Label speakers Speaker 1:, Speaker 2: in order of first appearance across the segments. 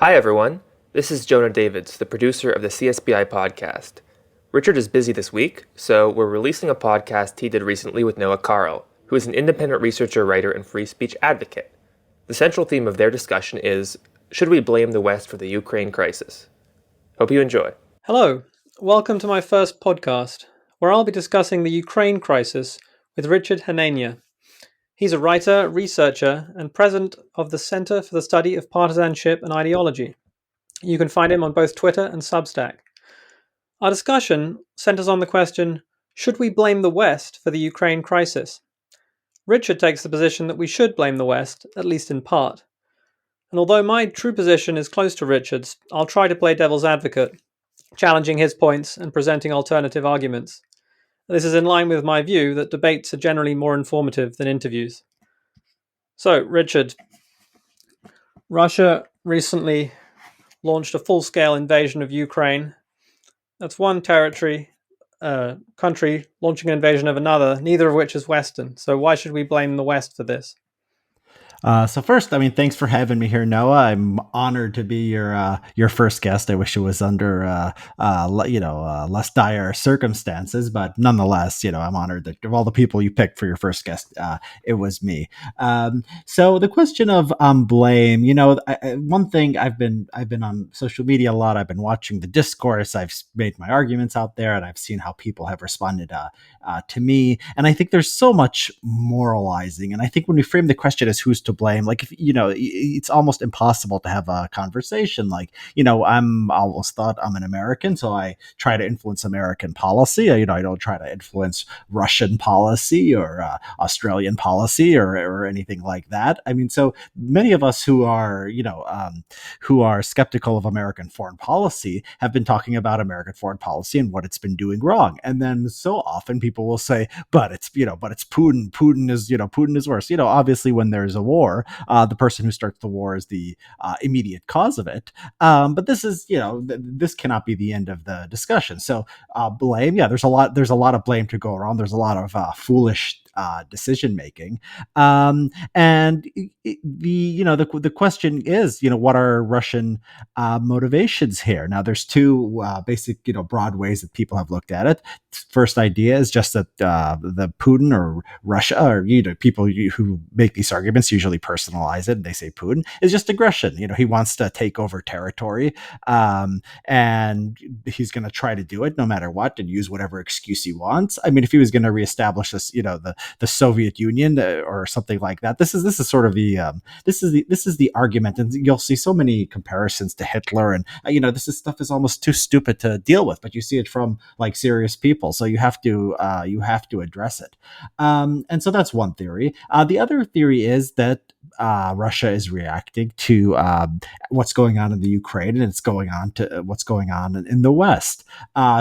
Speaker 1: Hi, everyone. This is Jonah Davids, the producer of the CSBI podcast. Richard is busy this week, so we're releasing a podcast he did recently with Noah Carl, who is an independent researcher, writer, and free speech advocate. The central theme of their discussion is, should we blame the West for the Ukraine crisis? Hope you enjoy.
Speaker 2: Hello, welcome to my first podcast, where I'll be discussing the Ukraine crisis with Richard Hanania. He's a writer, researcher, and president of the Center for the Study of Partisanship and Ideology. You can find him on both Twitter and Substack. Our discussion centers on the question, should we blame the West for the Ukraine crisis? Richard takes the position that we should blame the West, at least in part. And although my true position is close to Richard's, I'll try to play devil's advocate, challenging his points and presenting alternative arguments. This is in line with my view that debates are generally more informative than interviews. So, Richard, Russia recently launched a full-scale invasion of Ukraine. That's one country launching an invasion of another, neither of which is Western. So why should we blame the West for this?
Speaker 3: So first, thanks for having me here, Noah. I'm honored to be your first guest. I wish it was under less dire circumstances, but nonetheless, I'm honored that of all the people you picked for your first guest, it was me. So the question of blame, one thing I've been on social media a lot. I've been watching the discourse. I've made my arguments out there, and I've seen how people have responded to me. And I think there's so much moralizing. And I think when we frame the question as who's to blame, like, if, it's almost impossible to have a conversation like, I'm always thought I'm an American, so I try to influence American policy. I don't try to influence Russian policy or Australian policy or anything like that. I mean, so many of us who are skeptical of American foreign policy have been talking about American foreign policy and what it's been doing wrong. And then so often people will say, but it's Putin. Putin is worse. Obviously when there's a war, the person who starts the war is the immediate cause of it. But this is, this cannot be the end of the discussion. So blame, there's a lot of blame to go around. There's a lot of foolish decision making, and the question is, what are Russian motivations here? Now, there's two basic broad ways that people have looked at it. First idea is just that the Putin or Russia, or people who make these arguments usually personalize it, and they say Putin is just aggression. He wants to take over territory, and he's going to try to do it no matter what, and use whatever excuse he wants. I mean, if he was going to reestablish this, the Soviet Union or something like that. This is sort of the this is the argument, and you'll see so many comparisons to Hitler, and stuff is almost too stupid to deal with, but you see it from like serious people, so you have to address it. And so that's one theory. The other theory is that Russia is reacting to what's going on in the Ukraine, and it's going on to what's going on in the West.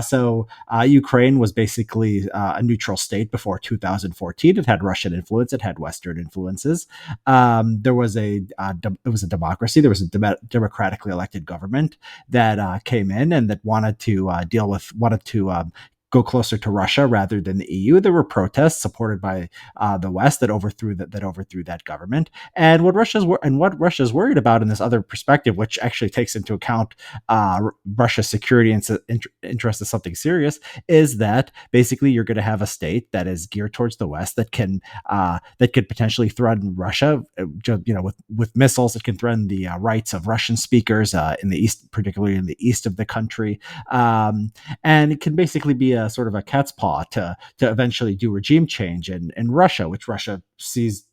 Speaker 3: So Ukraine was basically a neutral state before 2014. It had Russian influence. It had Western influences. It was a democracy. There was a democratically elected government that came in and that wanted to go closer to Russia rather than the EU. There were protests supported by the West that overthrew that government. And what Russia's worried about in this other perspective, which actually takes into account Russia's security interest as something serious, is that basically you're going to have a state that is geared towards the West that could potentially threaten Russia, with missiles. It can threaten the rights of Russian speakers in the East, particularly in the east of the country, and it can basically be a sort of a cat's paw to eventually do regime change in Russia, which Russia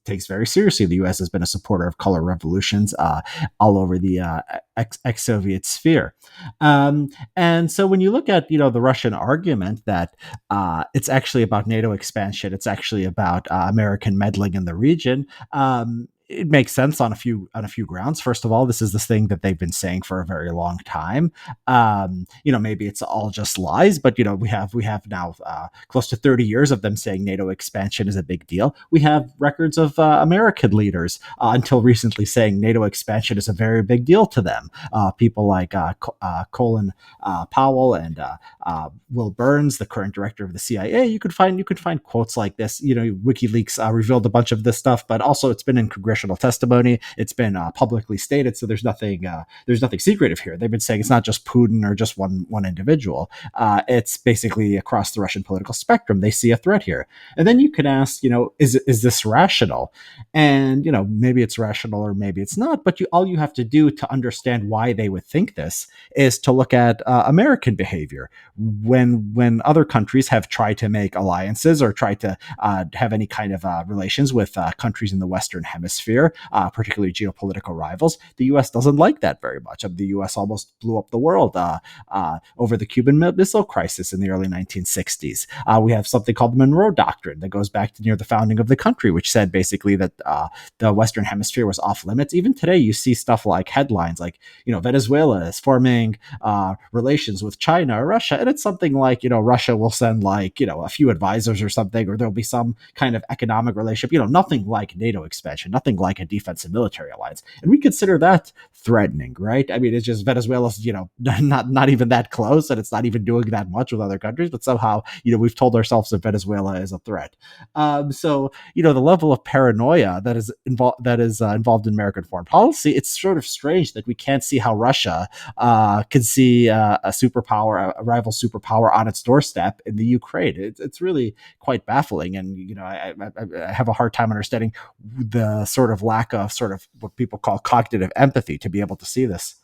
Speaker 3: takes very seriously. The U.S. has been a supporter of color revolutions all over the ex-Soviet sphere. And so when you look at the Russian argument that it's actually about NATO expansion, it's actually about American meddling in the region. It makes sense on a few grounds. First of all, this is this thing that they've been saying for a very long time. Maybe it's all just lies, but we have now close to 30 years of them saying NATO expansion is a big deal. We have records of American leaders until recently saying NATO expansion is a very big deal to them. People like Colin Powell and Will Burns, the current director of the CIA. You could find quotes like this. WikiLeaks revealed a bunch of this stuff, but also it's been in congressional congressional testimony. It's been publicly stated, so there's nothing secretive here. They've been saying it's not just Putin or just one individual. It's basically across the Russian political spectrum. They see a threat here, and then you can ask, is this rational? And maybe it's rational or maybe it's not. But all you have to do to understand why they would think this is to look at American behavior when other countries have tried to make alliances or tried to have any kind of relations with countries in the Western Hemisphere, particularly geopolitical rivals. The U.S. doesn't like that very much. The U.S. almost blew up the world over the Cuban Missile Crisis in the early 1960s. We have something called the Monroe Doctrine that goes back to near the founding of the country, which said basically that the Western Hemisphere was off limits. Even today, you see stuff like headlines like, Venezuela is forming relations with China or Russia, and it's something like, Russia will send like, a few advisors or something, or there'll be some kind of economic relationship, nothing like NATO expansion, nothing like a defensive military alliance. And we consider that threatening, right? I mean, it's just Venezuela's, not even that close, and it's not even doing that much with other countries, but somehow, we've told ourselves that Venezuela is a threat. So, the level of paranoia that is involved in American foreign policy, it's sort of strange that we can't see how Russia can see a superpower, a rival superpower on its doorstep in the Ukraine. It's really quite baffling. And, I have a hard time understanding the sort of lack of sort of what people call cognitive empathy to be able to see this.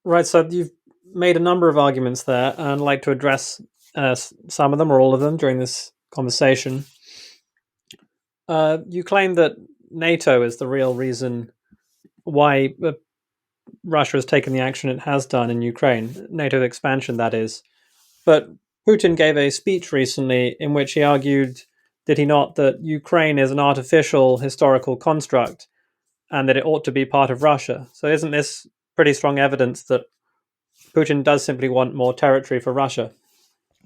Speaker 2: Right, so you've made a number of arguments there, and I'd like to address some of them or all of them during this conversation. You claim that NATO is the real reason why Russia has taken the action it has done in Ukraine, NATO expansion, that is. But Putin gave a speech recently in which he argued, did he not, that Ukraine is an artificial historical construct and that it ought to be part of Russia. So isn't this pretty strong evidence that Putin does simply want more territory for Russia?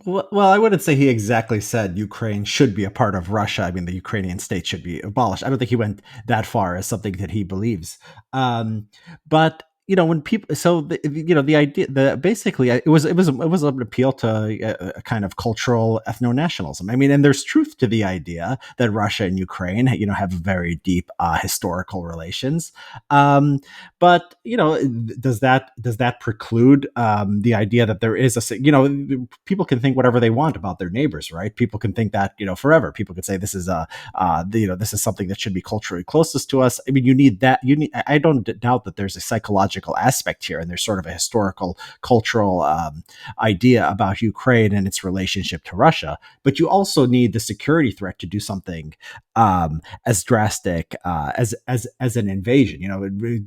Speaker 3: Well, I wouldn't say he exactly said Ukraine should be a part of Russia. I mean, the Ukrainian state should be abolished. I don't think he went that far as something that he believes. But when people, so the idea, basically, it was an appeal to a kind of cultural ethno-nationalism. I mean, and there's truth to the idea that Russia and Ukraine, have very deep historical relations. But does that preclude the idea that there is people can think whatever they want about their neighbors, right? People can think that forever. People could say this is this is something that should be culturally closest to us. I mean, you need that. I don't doubt that there's a psychological aspect here, and there's sort of a historical, cultural idea about Ukraine and its relationship to Russia. But you also need the security threat to do something as drastic as an invasion.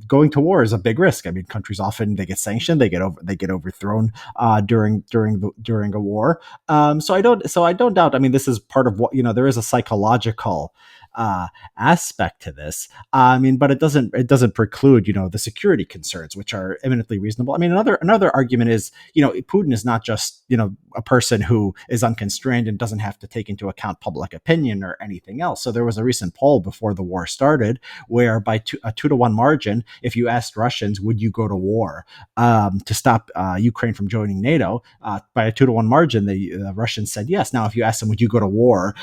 Speaker 3: Going to war is a big risk. I mean, countries often they get sanctioned, they get overthrown during a war. So I don't doubt. I mean, this is part of what there is a psychological aspect to this. I mean, but it doesn't preclude the security concerns, which are eminently reasonable. I mean, another argument is Putin is not just a person who is unconstrained and doesn't have to take into account public opinion or anything else. So there was a recent poll before the war started where by a 2-to-1 margin, if you asked Russians, would you go to war to stop Ukraine from joining NATO, by a 2-to-1 margin, the Russians said yes. Now, if you asked them, would you go to war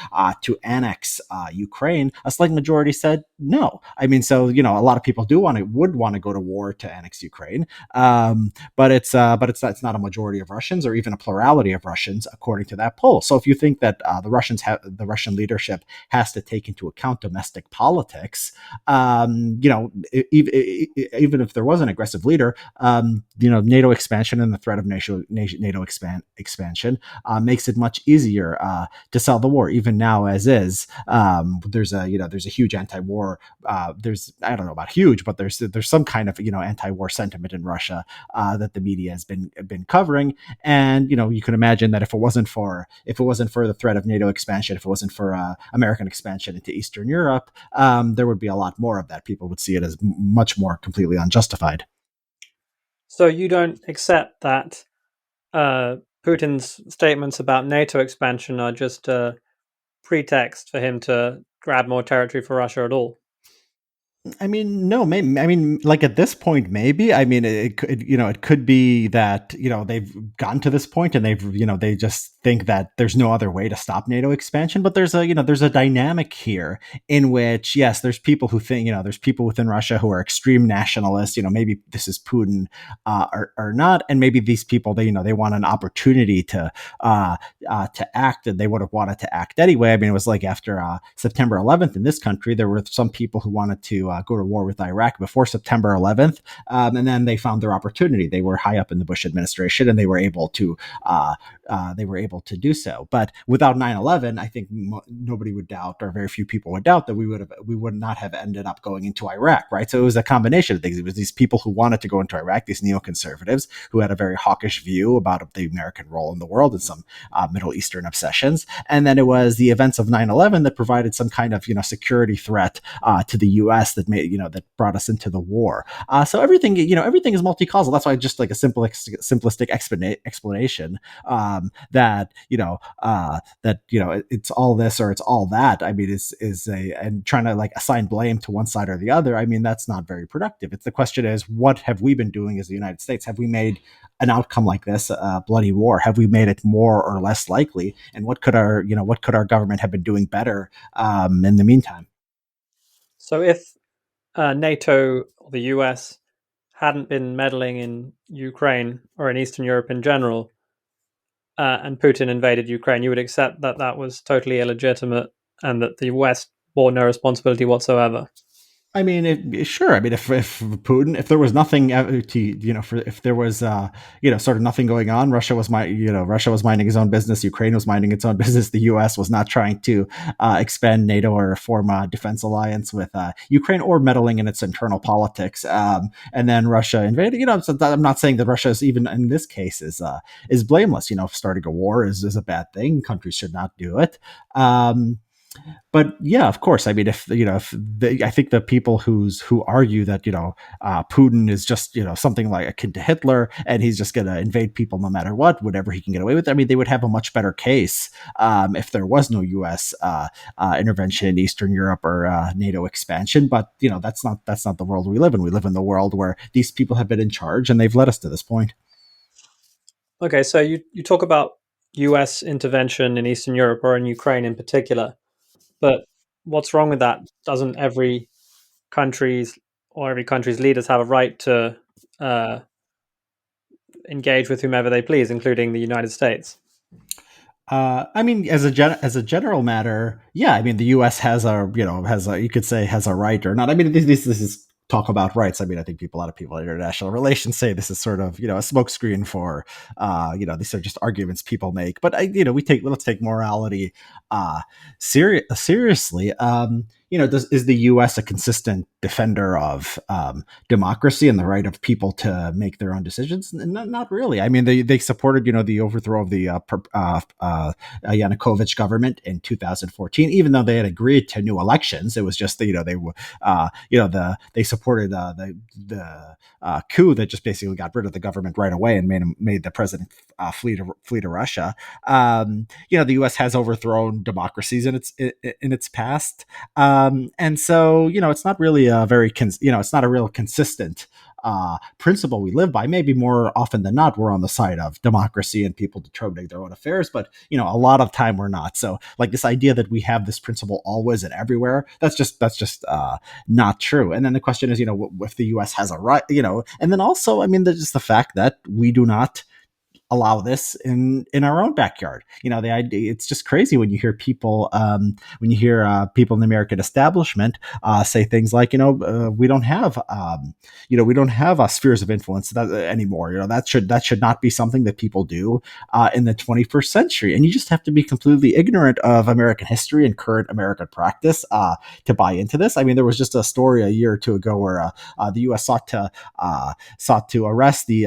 Speaker 3: to annex Ukraine, a slight majority said no. I mean, so a lot of people would want to go to war to annex Ukraine, but it's not a majority of Russians or even a plurality of Russians, according to that poll. So if you think that the Russian leadership has to take into account domestic politics, even if there was an aggressive leader, NATO expansion and the threat of NATO expansion makes it much easier to sell the war. Even now, as is, there's a huge anti-war. I don't know about huge, but there's some kind of anti-war sentiment in Russia that the media has been covering. And you can imagine that if it wasn't for the threat of NATO expansion, if it wasn't for American expansion into Eastern Europe, there would be a lot more of that. People would see it as much more completely unjustified.
Speaker 2: So you don't accept that Putin's statements about NATO expansion are just a pretext for him to grab more territory for Russia at all?
Speaker 3: I mean, no, maybe. I mean, like at this point, maybe. I mean, it could, it could be that they've gotten to this point and they just think that there's no other way to stop NATO expansion. But there's a dynamic here in which, yes, there's people who think, there's people within Russia who are extreme nationalists. Maybe this is Putin or not, and maybe these people they want an opportunity to act, and they would have wanted to act anyway. I mean, it was like after September 11th in this country, there were some people who wanted to go to war with Iraq before September 11th, and then they found their opportunity. They were high up in the Bush administration, and they were able to do so. But without 9/11, I think nobody would doubt, or very few people would doubt, that we would not have ended up going into Iraq, right? So it was a combination of things. It was these people who wanted to go into Iraq, these neoconservatives who had a very hawkish view about the American role in the world and some Middle Eastern obsessions, and then it was the events of 9/11 that provided some kind of security threat to the U.S. that that brought us into the war. So everything is multicausal. That's why just like a simplistic explanation it's all this or it's all that. I mean, and trying to like assign blame to one side or the other. I mean, that's not very productive. The question is, what have we been doing as the United States? Have we made an outcome like this, a bloody war? Have we made it more or less likely? And what could our government have been doing better in the meantime?
Speaker 2: So if NATO or the US hadn't been meddling in Ukraine or in Eastern Europe in general, and Putin invaded Ukraine, you would accept that that was totally illegitimate and that the West bore no responsibility whatsoever.
Speaker 3: I mean, sure. I mean, if Putin, if there was nothing if there was sort of nothing going on, Russia was minding his own business, Ukraine was minding its own business, the U.S. was not trying to expand NATO or form a defense alliance with Ukraine or meddling in its internal politics, and then Russia invaded. So I'm not saying that Russia is, even in this case, is blameless. Starting a war is a bad thing. Countries should not do it. But yeah, of course. I mean, I think the people who argue that Putin is just something like akin to Hitler, and he's just going to invade people no matter what, whatever he can get away with. I mean, they would have a much better case if there was no U.S. Intervention in Eastern Europe or NATO expansion. But that's not the world we live in. We live in the world where these people have been in charge, and they've led us to this point.
Speaker 2: Okay, so you talk about US intervention in Eastern Europe or in Ukraine in particular. But what's wrong with that? Doesn't every country's leaders have a right to engage with whomever they please, including the United States?
Speaker 3: I mean, as a general matter, yeah. I mean, the U.S. has you could say has a right or not. I mean, this is talk about rights. I mean, I think a lot of people in international relations say this is sort of a smokescreen for these are just arguments people make. But let's take morality seriously. Is the U.S. a consistent defender of democracy and the right of people to make their own decisions? Not really. I mean, they supported the overthrow of the Yanukovych government in 2014, even though they had agreed to new elections. It was just they supported the coup that just basically got rid of the government right away and made the president flee to Russia. The U.S. has overthrown democracies in its past. And so, it's not really a very, it's not a real consistent principle we live by. Maybe more often than not, we're on the side of democracy and people determining their own affairs. But, a lot of time we're not. So like this idea that we have this principle always and everywhere, that's just not true. And then the question is, if the U.S. has a right, and then also, I mean, there's just the fact that we do not allow this in our own backyard. The idea, it's just crazy when you hear people people in the American establishment say things like, we don't have spheres of influence anymore. That should not be something that people do in the 21st century. And you just have to be completely ignorant of American history and current American practice to buy into this. I mean, there was just a story a year or two ago where the U.S. sought to arrest the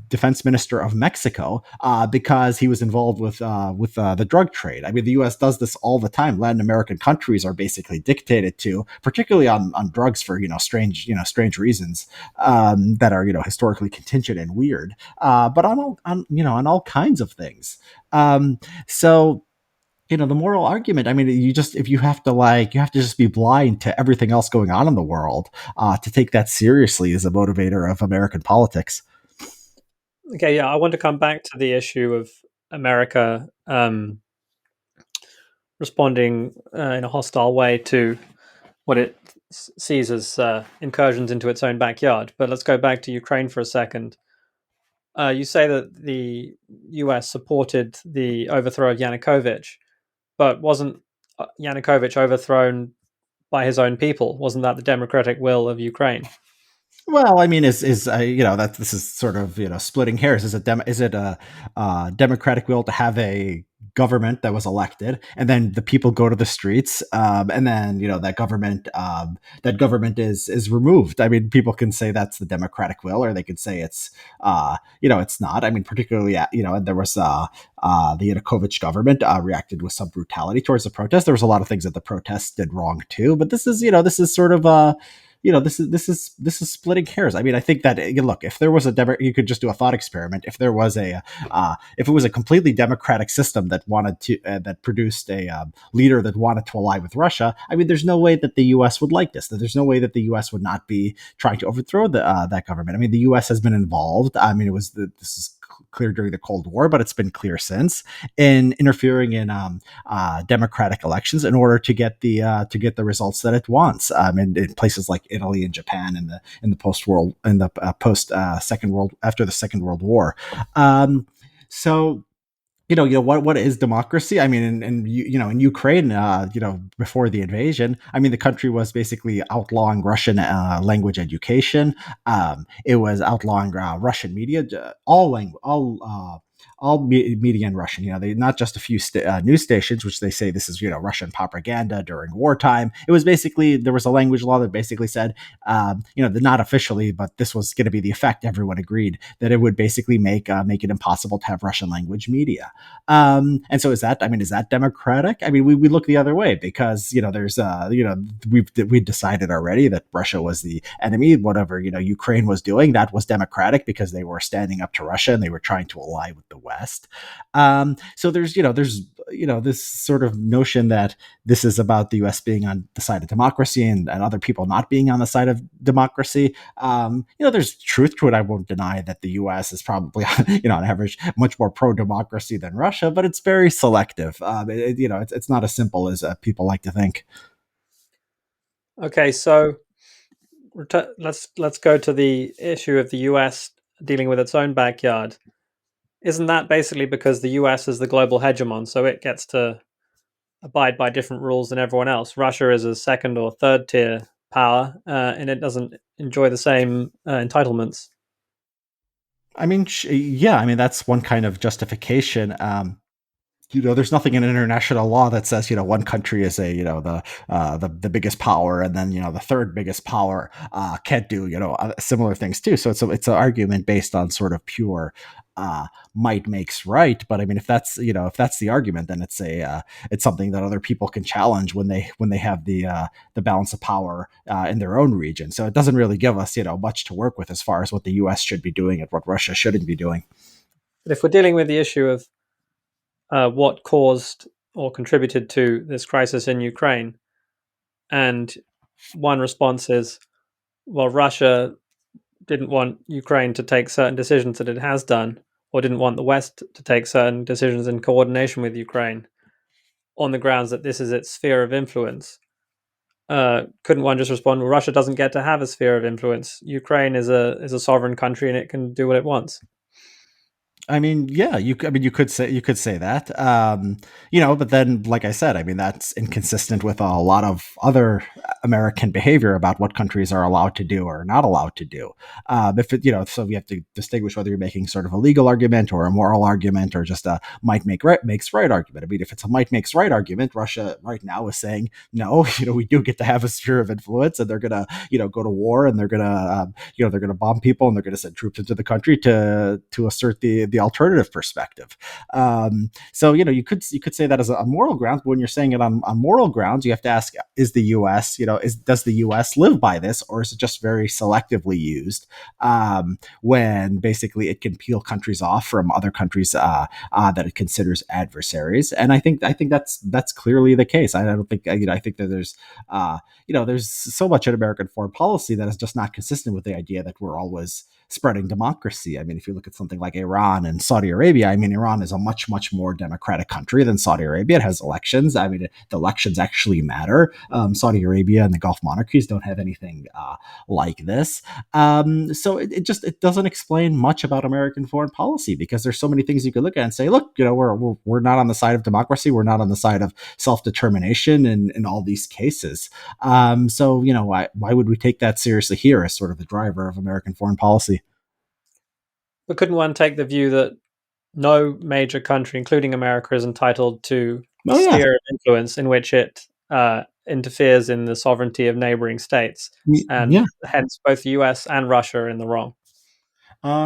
Speaker 3: defense minister of Mexico because he was involved with the drug trade. I mean, the U.S. does this all the time. Latin American countries are basically dictated to, particularly on drugs for strange reasons that are historically contingent and weird, but on all kinds of things. So The moral argument. I mean, if you have to you have to just be blind to everything else going on in the world to take that seriously as a motivator of American politics.
Speaker 2: Okay, yeah, I want to come back to the issue of America responding in a hostile way to what it sees as incursions into its own backyard. But let's go back to Ukraine for a second. You say that the US supported the overthrow of Yanukovych, but wasn't Yanukovych overthrown by his own people? Wasn't that the democratic will of Ukraine?
Speaker 3: Well, I mean, is that this is sort of splitting hairs. Is it a democratic will to have a government that was elected, and then the people go to the streets, and then that government is removed? I mean, people can say that's the democratic will, or they could say it's not. I mean, particularly there was the Yanukovych government reacted with some brutality towards the protest. There was a lot of things that the protests did wrong too, but this is sort of this is splitting hairs. I mean, I think that look, if there was you could just do a thought experiment. If there was if it was a completely democratic system that wanted to that produced a leader that wanted to ally with Russia, I mean, there's no way that the U.S. would like this. That there's no way that the U.S. would not be trying to overthrow that government. I mean, the U.S. has been involved. I mean, this is clear during the Cold War, but it's been clear since in interfering in democratic elections in order to get the results that it wants. In places like Italy and Japan in the post Second World after the Second World War. So what is democracy? I mean, in Ukraine, before the invasion, I mean, the country was basically outlawing Russian language education. It was outlawing Russian media, all media in Russian. They not just a few news stations, which they say this is Russian propaganda during wartime. It was basically there was a language law that basically said, not officially, but this was going to be the effect. Everyone agreed that it would basically make it impossible to have Russian language media. And so is that democratic? I mean, we look the other way because there's we've decided already that Russia was the enemy. Whatever Ukraine was doing, that was democratic because they were standing up to Russia and they were trying to ally with the West. So there's this sort of notion that this is about the U.S. being on the side of democracy and other people not being on the side of democracy. There's truth to it. I won't deny that the U.S. is probably on average much more pro-democracy than Russia, but it's very selective. It's not as simple as people like to think.
Speaker 2: Okay, so let's go to the issue of the US dealing with its own backyard. Isn't that basically because the US is the global hegemon, so it gets to abide by different rules than everyone else? Russia is a second or third tier power, and it doesn't enjoy the same entitlements.
Speaker 3: I mean, yeah, I mean that's one kind of justification. There's nothing in international law that says one country is the biggest power, and then the third biggest power can't do similar things too. So it's an argument based on sort of pure might makes right. But I mean, if that's the argument, then it's something that other people can challenge when they have the balance of power in their own region. So it doesn't really give us much to work with as far as what the U.S. should be doing and what Russia shouldn't be doing.
Speaker 2: But if we're dealing with the issue of what caused or contributed to this crisis in Ukraine, and one response is, well, Russia didn't want Ukraine to take certain decisions that it has done, or didn't want the West to take certain decisions in coordination with Ukraine on the grounds that this is its sphere of influence. Couldn't one just respond, well, Russia doesn't get to have a sphere of influence. Ukraine is a sovereign country and it can do what it wants.
Speaker 3: I mean, yeah, you could say that, but then, like I said, I mean, that's inconsistent with a lot of other American behavior about what countries are allowed to do or not allowed to do. If it, so we have to distinguish whether you're making sort of a legal argument or a moral argument or just a makes right argument. I mean, if it's a might makes right argument, Russia right now is saying no, we do get to have a sphere of influence, and they're gonna, go to war, and they're gonna, they're gonna bomb people, and they're gonna send troops into the country to assert the the alternative perspective. So you could say that as a moral ground. But when you're saying it on moral grounds, you have to ask: is the U.S. Does the U.S. live by this, or is it just very selectively used when basically it can peel countries off from other countries that it considers adversaries? And I think that's clearly the case. I don't think I think that there's so much in American foreign policy that is just not consistent with the idea that we're always spreading democracy. I mean, if you look at something like Iran and Saudi Arabia, I mean, Iran is a much, much more democratic country than Saudi Arabia. It has elections. I mean, the elections actually matter. Saudi Arabia and the Gulf monarchies don't have anything like this. So it doesn't explain much about American foreign policy, because there's so many things you could look at and say, look, we're not on the side of democracy. We're not on the side of self-determination in all these cases. So why would we take that seriously here as sort of the driver of American foreign policy?
Speaker 2: But couldn't one take the view that no major country, including America, is entitled to a
Speaker 3: Oh yeah,
Speaker 2: sphere of influence in which it interferes in the sovereignty of neighboring states, and
Speaker 3: yeah.
Speaker 2: hence both the US and Russia are in the wrong?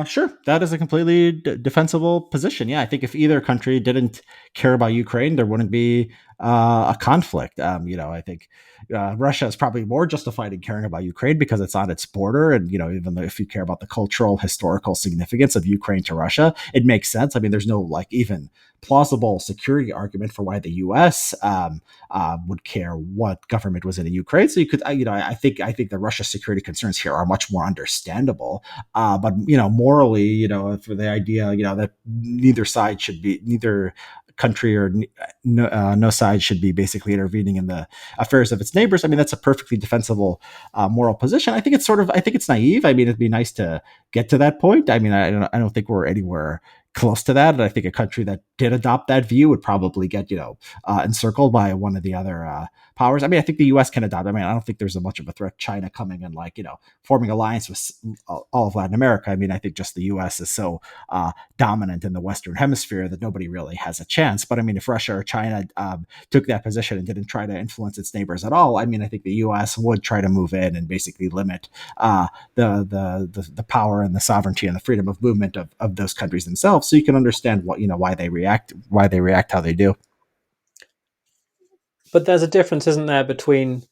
Speaker 3: Sure, that is a completely defensible position. Yeah, I think if either country didn't care about Ukraine, there wouldn't be a conflict. I think Russia is probably more justified in caring about Ukraine because it's on its border, and even though if you care about the cultural, historical significance of Ukraine to Russia, it makes sense. I mean, there's no even plausible security argument for why the U.S. Would care what government was in Ukraine. So you could, I think the Russia security concerns here are much more understandable. But morally, for the idea, that neither country or no side should be basically intervening in the affairs of its neighbors. I mean, that's a perfectly defensible moral position. I think it's naive. I mean, it'd be nice to get to that point. I mean, I don't think we're anywhere close to that. And I think a country that did adopt that view would probably get, encircled by one of the other powers. I mean, I think the U.S. can adopt. I mean, I don't think there's a much of a threat. China coming and forming alliance with all of Latin America. I mean, I think just the U.S. is so dominant in the Western Hemisphere that nobody really has a chance. But I mean, if Russia or China took that position and didn't try to influence its neighbors at all, I mean, I think the U.S. would try to move in and basically limit the power and the sovereignty and the freedom of movement of those countries themselves. So you can understand why they react how they do.
Speaker 2: But there's a difference, isn't there, between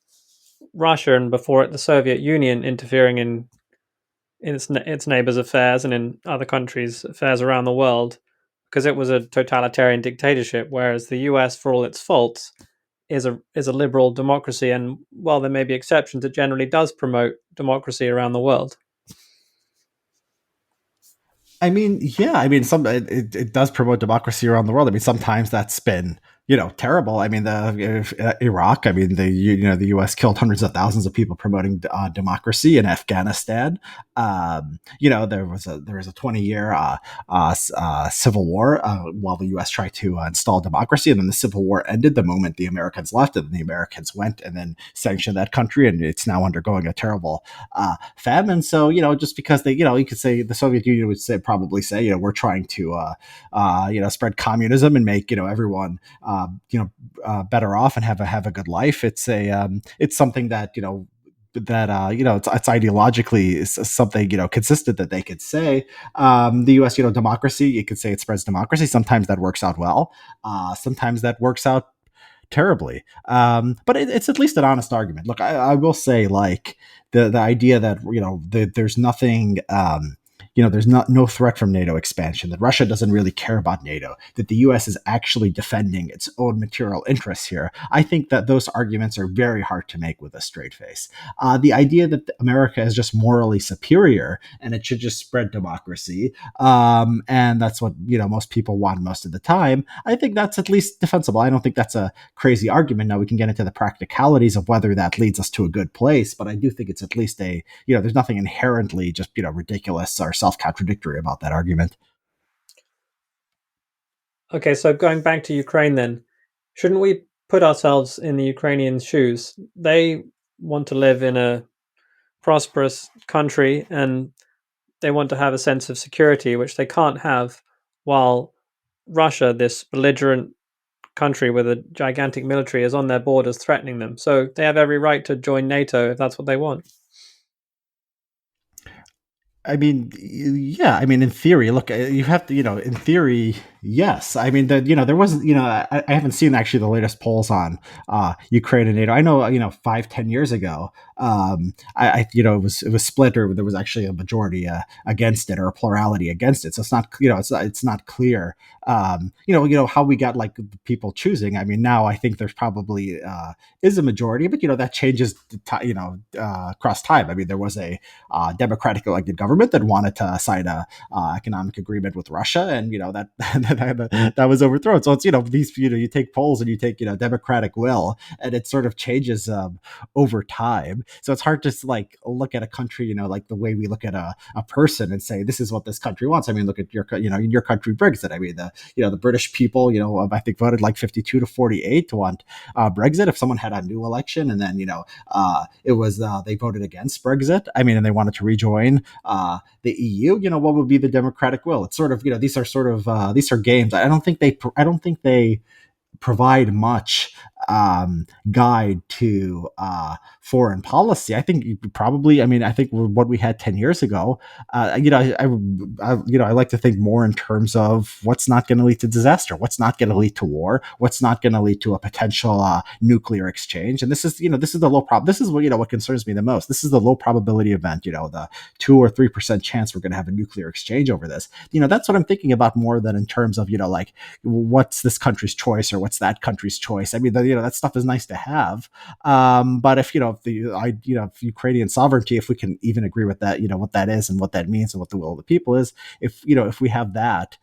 Speaker 2: Russia and before it the Soviet Union interfering in its neighbors' affairs and in other countries' affairs around the world, because it was a totalitarian dictatorship, whereas the US, for all its faults, is a liberal democracy, and while there may be exceptions, it generally does promote democracy around the world.
Speaker 3: I mean, yeah, I mean, it does promote democracy around the world. I mean, sometimes that's been terrible. I mean, Iraq. I mean, the U.S. killed hundreds of thousands of people promoting democracy in Afghanistan. There was a 20-year civil war while the U.S. tried to install democracy, and then the civil war ended the moment the Americans left, and then the Americans went and then sanctioned that country, and it's now undergoing a terrible famine. So just because you could say the Soviet Union would probably say we're trying to spread communism and make everyone better off and have a good life. It's something that it's ideologically something consistent that they could say. The U.S. democracy, you could say it spreads democracy. Sometimes that works out well. Sometimes that works out terribly. But it's at least an honest argument. Look, I will say, the idea that there's nothing. There's no threat from NATO expansion, that Russia doesn't really care about NATO, that the U.S. is actually defending its own material interests here. I think that those arguments are very hard to make with a straight face. The idea that America is just morally superior and it should just spread democracy, and that's what most people want most of the time, I think that's at least defensible. I don't think that's a crazy argument. Now we can get into the practicalities of whether that leads us to a good place, but I do think it's at least there's nothing inherently just ridiculous or self-contradictory about that argument.
Speaker 2: Okay, so going back to Ukraine then, shouldn't we put ourselves in the Ukrainians' shoes? They want to live in a prosperous country and they want to have a sense of security, which they can't have while Russia, this belligerent country with a gigantic military, is on their borders threatening them. So they have every right to join NATO if that's what they want.
Speaker 3: I mean, yeah. I mean, in theory, look, you have to, in theory, yes. I mean, there wasn't, I haven't seen actually the latest polls on Ukraine and NATO. I know, 5, 10 years ago, it was split, or there was actually a majority against it, or a plurality against it. So it's not, it's not clear, how we got like people choosing. I mean, now I think there's probably is a majority, but that changes, across time. I mean, there was a democratic elected government that wanted to sign a economic agreement with Russia, and that that was overthrown. So it's these you take polls and you take democratic will, and it sort of changes over time. So it's hard to like look at a country like the way we look at a person and say this is what this country wants. I mean, look at your country Brexit. I mean, the British people I think voted like 52-48 to want Brexit. If someone had a new election and then it was they voted against Brexit. I mean, and they wanted to rejoin the EU. What would be the democratic will? It's sort of these are sort of these are games. I don't think they provide much guide to foreign policy. I think probably. I mean, I think what we had 10 years ago. I like to think more in terms of what's not going to lead to disaster, what's not going to lead to war, what's not going to lead to a potential nuclear exchange. And this is the low prob. This is what concerns me the most. This is the low probability event. The 2 or 3% chance we're going to have a nuclear exchange over this. That's what I'm thinking about more than in terms of like what's this country's choice or what's that country's choice. I mean, that stuff is nice to have, but if Ukrainian sovereignty, if we can even agree with that, what that is and what that means and what the will of the people is, if we have that,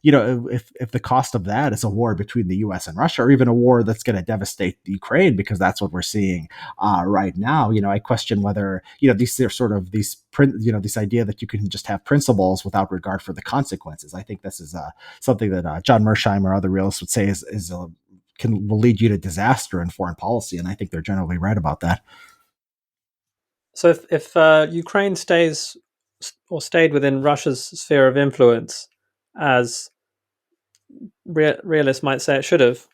Speaker 3: if the cost of that is a war between the U.S. and Russia, or even a war that's going to devastate Ukraine, because that's what we're seeing right now. I question whether these are sort of this idea that you can just have principles without regard for the consequences. I think this is something that John Mersheim or other realists would say will lead you to disaster in foreign policy, and I think they're generally right about that.
Speaker 2: So if Ukraine stays or stayed within Russia's sphere of influence, as realists might say it should have,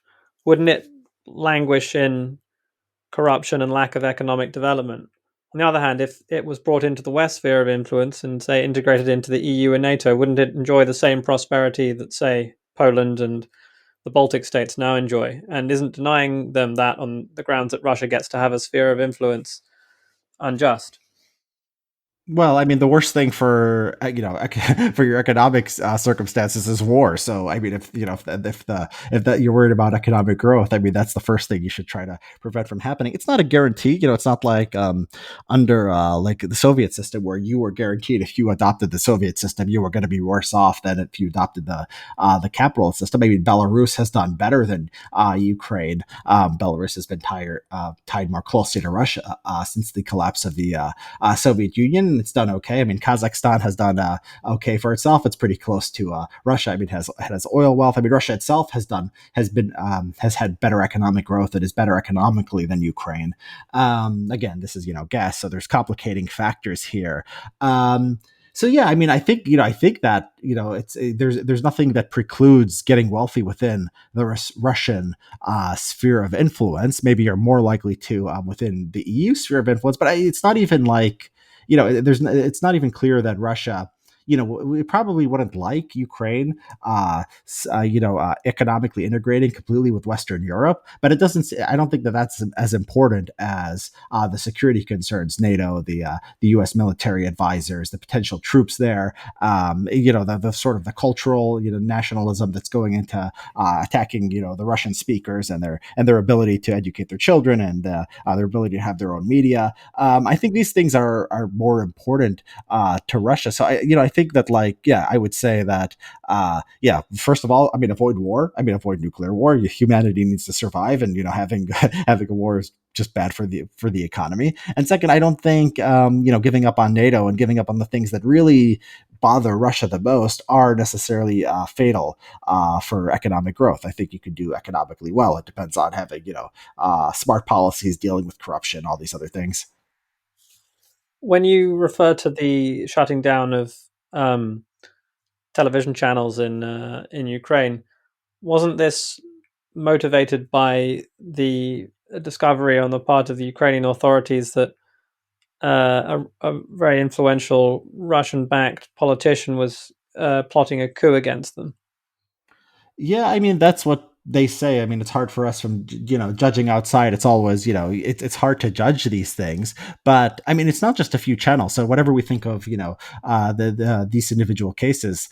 Speaker 2: wouldn't it languish in corruption and lack of economic development? On the other hand, if it was brought into the West sphere of influence and, say, integrated into the EU and NATO, wouldn't it enjoy the same prosperity that, say, Poland and the Baltic states now enjoy? And isn't denying them that on the grounds that Russia gets to have a sphere of influence unjust?
Speaker 3: Well, I mean, the worst thing for for your economic circumstances is war. So, I mean, if you're worried about economic growth, I mean, that's the first thing you should try to prevent from happening. It's not a guarantee. It's not like under like the Soviet system, where you were guaranteed if you adopted the Soviet system, you were going to be worse off than if you adopted the capitalist system. I mean, Belarus has done better than Ukraine. Belarus has been tied more closely to Russia since the collapse of the Soviet Union. It's done okay. I mean, Kazakhstan has done okay for itself. It's pretty close to Russia. I mean, has oil wealth. I mean, Russia itself has had better economic growth. It is better economically than Ukraine. Again, this is gas, so there's complicating factors here. So yeah, I mean, I think that there's nothing that precludes getting wealthy within the Russian sphere of influence. Maybe you're more likely to within the EU sphere of influence, but it's not even like it's not even clear that Russia, we probably wouldn't like Ukraine, economically integrating completely with Western Europe, but it doesn't. I don't think that that's as important as the security concerns, NATO, the U.S. military advisors, the potential troops there, the sort of the cultural, nationalism that's going into attacking, the Russian speakers and their ability to educate their children and their ability to have their own media. I think these things are more important to Russia. So I think that I would say that first of all, I mean, avoid war. I mean, avoid nuclear war. Humanity needs to survive, and having having a war is just bad for the economy. And second, I don't think giving up on NATO and giving up on the things that really bother Russia the most are necessarily fatal for economic growth. I think you could do economically well. It depends on having smart policies, dealing with corruption, all these other things.
Speaker 2: When you refer to the shutting down of television channels in Ukraine, wasn't this motivated by the discovery on the part of the Ukrainian authorities that a very influential Russian-backed politician was plotting a coup against them.
Speaker 3: Yeah, I mean that's what they say. I mean, it's hard for us from judging outside. It's always it's hard to judge these things. But I mean, it's not just a few channels. So whatever we think of, these individual cases.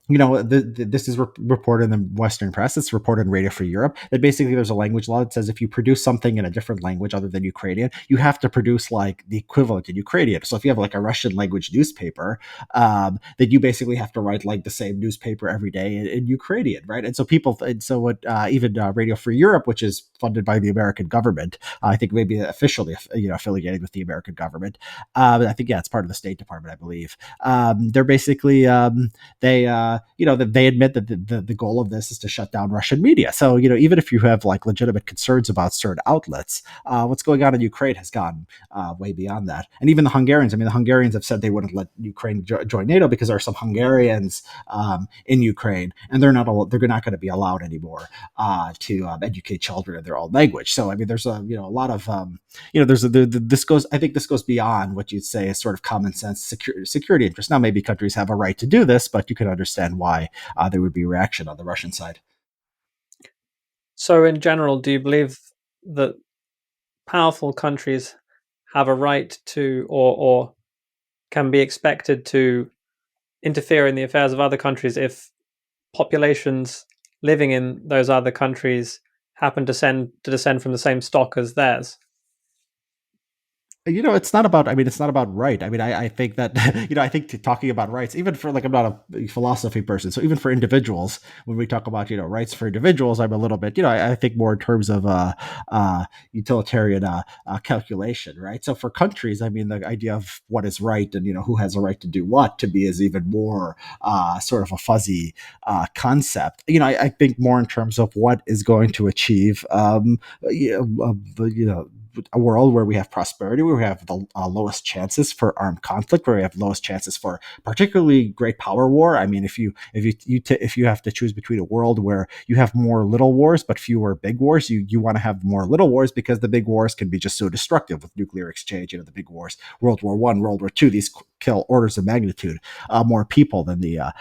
Speaker 3: This is reported in the Western press. It's reported in Radio Free Europe that basically there's a language law that says if you produce something in a different language other than Ukrainian, you have to produce like the equivalent in Ukrainian. So if you have like a Russian language newspaper, then you basically have to write like the same newspaper every day in Ukrainian, right? And so what even Radio Free Europe, which is funded by the American government, I think maybe officially affiliated with the American government. I think it's part of the State Department, I believe. They're basically they admit that the goal of this is to shut down Russian media. So, even if you have like legitimate concerns about certain outlets, what's going on in Ukraine has gone way beyond that. And even the Hungarians, I mean, the Hungarians have said they wouldn't let Ukraine join NATO because there are some Hungarians in Ukraine, and they're not going to be allowed anymore to educate children in their own language. So, I mean, there's a lot of I think this goes beyond what you'd say is sort of common sense security interest. Now, maybe countries have a right to do this, but you can understand why there would be reaction on the Russian side.
Speaker 2: So, in general, do you believe that powerful countries have a right to, or can be expected to, interfere in the affairs of other countries if populations living in those other countries happen to descend from the same stock as theirs?
Speaker 3: It's not about, it's not about right. I mean, I think that, I think talking about rights, even for like, I'm not a philosophy person. So even for individuals, when we talk about, rights for individuals, I'm a little bit, I think more in terms of utilitarian calculation, right? So for countries, I mean, the idea of what is right and, who has a right to do what to me is even more sort of a fuzzy concept. I think more in terms of what is going to achieve, a world where we have prosperity, where we have the lowest chances for armed conflict, where we have lowest chances for particularly great power war. I mean, if you have to choose between a world where you have more little wars but fewer big wars, you want to have more little wars because the big wars can be just so destructive with nuclear exchange. The big wars, World War I, World War II, these kill orders of magnitude more people than the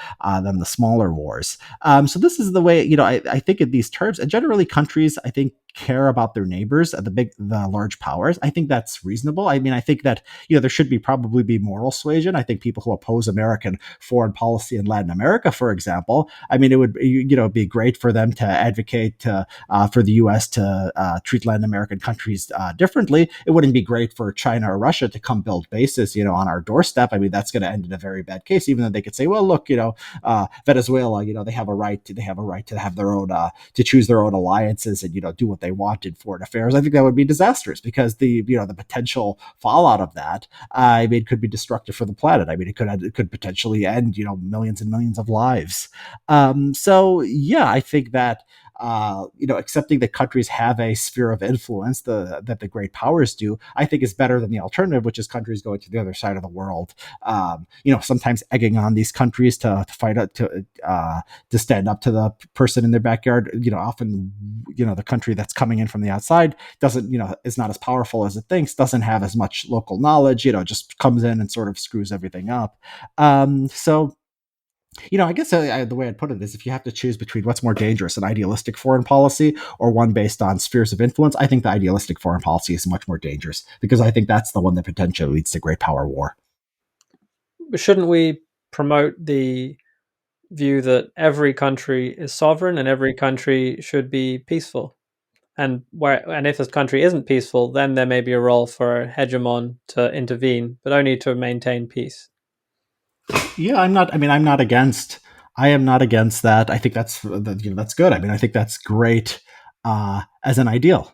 Speaker 3: smaller wars. So this is the way I think in these terms, and generally countries I think care about their neighbors, the large powers. I think that's reasonable. I mean, I think that there should probably be moral suasion. I think people who oppose American foreign policy in Latin America, for example, I mean, it would be great for them to advocate for the U.S. to treat Latin American countries differently. It wouldn't be great for China or Russia to come build bases on our doorstep. I mean, that's going to end in a very bad case. Even though they could say, well, look, Venezuela, they have a right to have their own to choose their own alliances and do what they want in foreign affairs. I think that would be disastrous because the potential fallout of that, I mean, could be destructive for the planet. I mean, it could potentially end millions and millions of lives. So yeah, I think that accepting that countries have a sphere of influence that the great powers do, I think is better than the alternative, which is countries going to the other side of the world. Sometimes egging on these countries to fight to stand up to the person in their backyard. Often, the country that's coming in from the outside doesn't, is not as powerful as it thinks, doesn't have as much local knowledge, just comes in and sort of screws everything up. So I guess the way I'd put it is if you have to choose between what's more dangerous, an idealistic foreign policy or one based on spheres of influence, I think the idealistic foreign policy is much more dangerous because I think that's the one that potentially leads to great power war.
Speaker 2: But shouldn't we promote the view that every country is sovereign and every country should be peaceful? And if this country isn't peaceful, then there may be a role for a hegemon to intervene, but only to maintain peace.
Speaker 3: Yeah, I'm not. I mean, I'm not against. I am not against that. I think that's that's good. I mean, I think that's great as an ideal.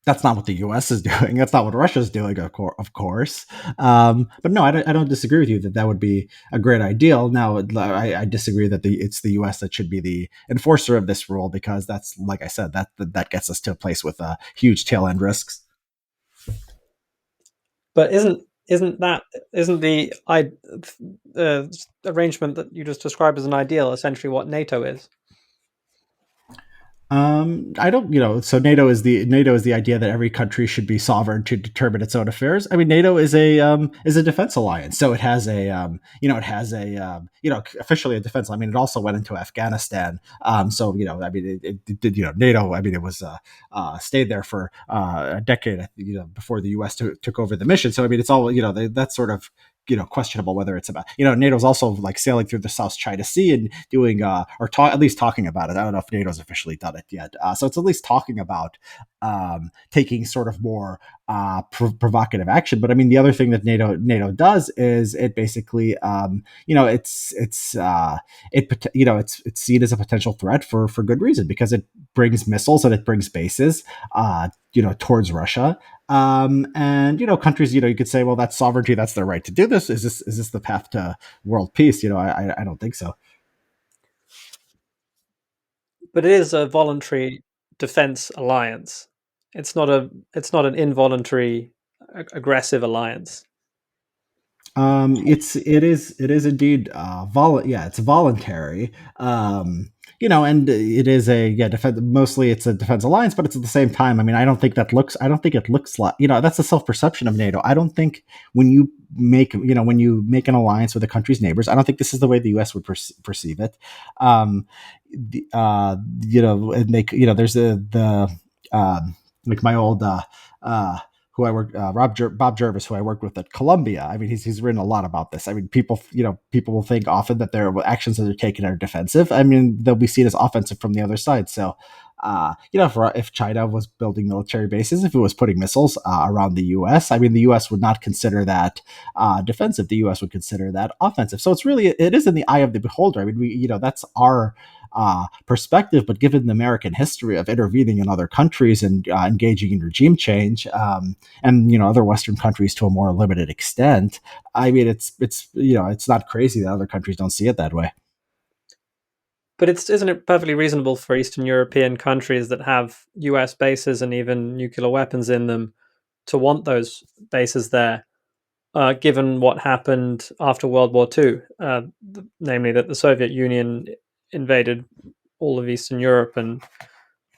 Speaker 3: That's not what the U.S. is doing. That's not what Russia is doing, of course. But no, I don't disagree with you that would be a great ideal. Now, I disagree that it's the U.S. that should be the enforcer of this rule because that's, like I said, that gets us to a place with huge tail end risks.
Speaker 2: But isn't the arrangement that you just described as an ideal essentially what NATO is?
Speaker 3: I don't, so NATO is the idea that every country should be sovereign to determine its own affairs. I mean, NATO is a defense alliance, so it has officially a defense. I mean, it also went into Afghanistan. So I mean, it did, NATO. I mean, it was stayed there for a decade, before the U.S. took over the mission. So I mean, it's all that's sort of questionable whether it's about NATO's also like sailing through the South China Sea and doing at least talking about it. I don't know if NATO's officially done it yet, so it's at least talking about taking sort of more provocative action. But I mean, the other thing that NATO does is it basically it's seen as a potential threat for good reason, because it brings missiles and it brings bases towards Russia. And countries, you could say, well, that's sovereignty, that's their right to do this. Is this the path to world peace? I don't think so.
Speaker 2: But it is a voluntary defense alliance. It's not an involuntary aggressive alliance.
Speaker 3: It is indeed it's voluntary. And it is mostly it's a defense alliance, but it's at the same time. I mean, I don't think it looks like, that's the self perception of NATO. I don't think when you make an alliance with a country's neighbors, I don't think this is the way the U.S. would perceive it. And there's like my old who I worked, Bob Jervis, who I worked with at Columbia. I mean, he's written a lot about this. I mean, people will think often that their actions that are taken are defensive. I mean, they'll be seen as offensive from the other side. So, if China was building military bases, if it was putting missiles around the U.S., I mean, the U.S. would not consider that defensive. The U.S. would consider that offensive. So it is in the eye of the beholder. I mean, that's our perspective, but given the American history of intervening in other countries and engaging in regime change, and other Western countries to a more limited extent, I mean, it's not crazy that other countries don't see it that way.
Speaker 2: But isn't it perfectly reasonable for Eastern European countries that have US bases and even nuclear weapons in them to want those bases there, given what happened after World War II, namely that the Soviet Union invaded all of Eastern Europe and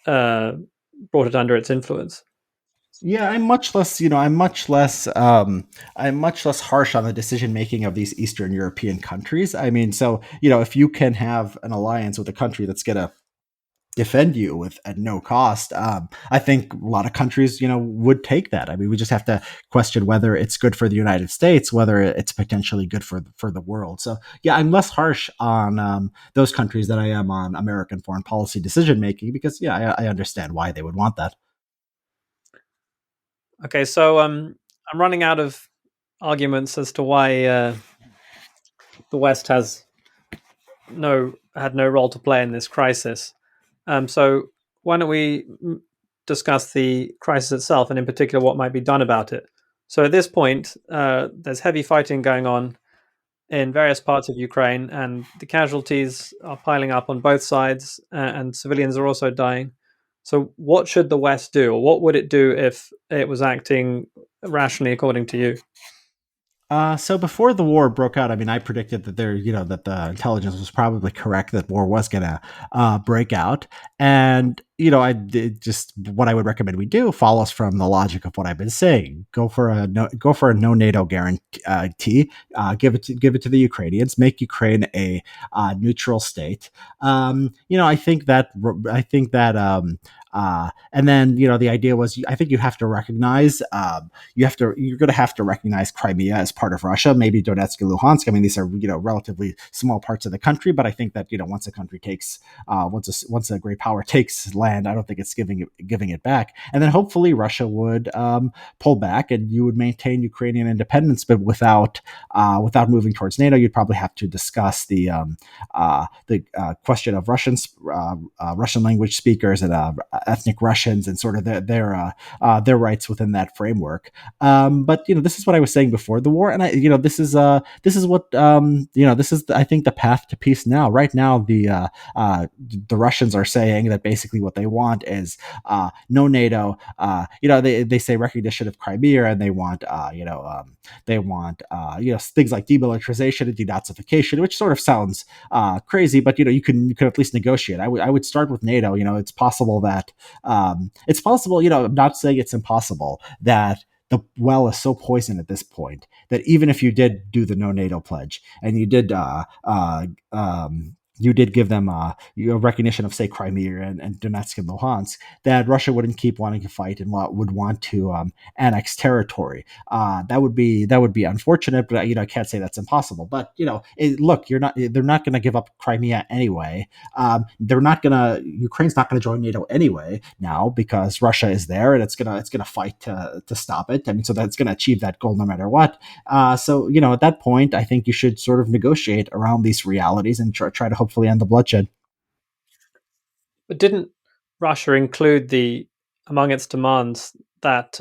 Speaker 2: brought it under its influence?
Speaker 3: Yeah, I'm much less harsh on the decision making of these Eastern European countries. I mean, so if you can have an alliance with a country that's gonna defend you at no cost, I think a lot of countries, would take that. I mean, we just have to question whether it's good for the United States, whether it's potentially good for the world. So yeah, I'm less harsh on those countries than I am on American foreign policy decision making, because yeah, I understand why they would want that.
Speaker 2: Okay, so I'm running out of arguments as to why the West had no role to play in this crisis. So why don't we discuss the crisis itself, and in particular what might be done about it? So at this point, there's heavy fighting going on in various parts of Ukraine, and the casualties are piling up on both sides, and civilians are also dying. So what should the West do, or what would it do if it was acting rationally, according to you?
Speaker 3: So before the war broke out, I mean, I predicted that the intelligence was probably correct, that war was going to break out. And, I did just what I would recommend we do follows from the logic of what I've been saying. Go for a no NATO guarantee. Give it to the Ukrainians. Make Ukraine a neutral state. And then the idea was, I think you have to recognize you're going to have to recognize Crimea as part of Russia, maybe Donetsk and Luhansk. I mean, these are relatively small parts of the country, but I think that once a country takes once a great power takes land, I don't think it's giving it back. And then hopefully Russia would pull back, and you would maintain Ukrainian independence, but without moving towards NATO. You'd probably have to discuss the question of Russian language speakers and ethnic Russians and sort of their rights within that framework. But this is what I was saying before the war, and this is what this is I think the path to peace now. Right now, the Russians are saying that basically what they want is no NATO. They say recognition of Crimea, and they want things like demilitarization and denazification, which sort of sounds crazy, but you can at least negotiate. I would start with NATO. It's possible that it's possible. I'm not saying it's impossible that the well is so poisoned at this point that even if you did do the no NATO pledge and you did give them recognition of, say, Crimea and Donetsk and Luhansk, that Russia wouldn't keep wanting to fight and would want to annex territory. That would be unfortunate, but I can't say that's impossible. But look, they're not going to give up Crimea anyway. Ukraine's not going to join NATO anyway now because Russia is there and it's gonna fight to stop it. I mean, so that's going to achieve that goal no matter what. So at that point, I think you should sort of negotiate around these realities and try to hopefully end the bloodshed.
Speaker 2: But didn't Russia include among its demands that